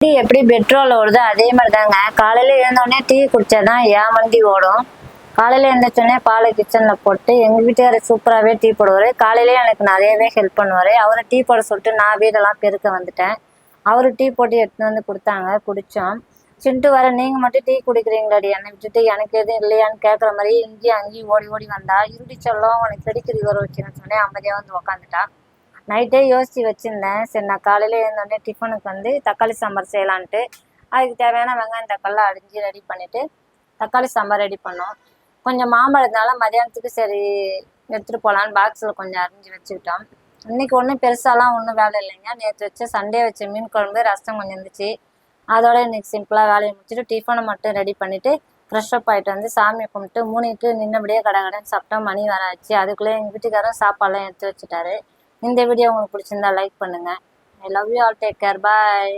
Tea எப்படி petrol ஓடுதோ அதே மாதிரி தாங்க. காலையில எழுந்தோடனே டீ குடிச்சாதான் என் வண்டி ஓடும். காலையில எழுந்திரிச்சோடனே பாலை கிச்சன்ல போட்டு எங்க வீட்டுக்காரர் சூப்பராகவே டீ போடுவாரு. காலையிலேயே எனக்கு நிறையவே ஹெல்ப் பண்ணுவாரு. அவரை டீ போட சொல்லிட்டு நான் வீடெல்லாம் பெருக்க வந்துட்டேன். அவரு டீ போட்டு எடுத்துன்னு வந்து கொடுத்தாங்க, குடிச்சோம். சின்ட்டு வர நீங்க மட்டும் டீ குடிக்கிறீங்களாடி, என்னை விட்டுட்டு எனக்கு எதுவும் இல்லையான்னு கேட்குற மாதிரி இங்கேயும் அங்கேயும் ஓடி ஓடி வந்தா. இருடி சொல்லும் உனக்கு செடிக்கறி வர வச்சுன்னு சொன்னேன். அமைதியாக வந்து உக்காந்துட்டா. நைட்டே யோசிச்சு வச்சிருந்தேன். சரி நான் காலையில எழுந்தோடனே டிஃபனுக்கு வந்து தக்காளி சாம்பார் செய்யலான்ட்டு அதுக்கு தேவையான வெங்காயம் தக்காளிலாம் அரிஞ்சு ரெடி பண்ணிட்டு தக்காளி சாம்பார் ரெடி பண்ணோம். கொஞ்சம் மாம்பழத்தினால மதியானத்துக்கு சரி எடுத்துட்டு போகலான்னு பாக்ஸில் கொஞ்சம் அரிஞ்சு வச்சுக்கிட்டோம். இன்னைக்கு ஒன்றும் பெருசாலாம் ஒன்றும் வேலை இல்லைங்க. நேற்று வச்ச சண்டே வச்ச மீன் குழம்பு ரசம் கொஞ்சம் இருந்துச்சு. அதோட இன்னைக்கு சிம்பிளாக வேலையை முடிச்சுட்டு டிஃபனை மட்டும் ரெடி பண்ணிட்டு ஃப்ரெஷ்அப் ஆகிட்டு வந்து சாமியை கும்பிட்டு 3க்கு நின்னபடியே கடை கடைன்னு சாப்பிட்டா மணி வர ஆச்சு. அதுக்குள்ளே எங்கள் வீட்டுக்காரரும் சாப்பாடுலாம் எடுத்து வச்சுட்டாரு. இந்த வீடியோ உங்களுக்கு பிடிச்சிருந்தா லைக் பண்ணுங்க. I love you all. Take care. Bye.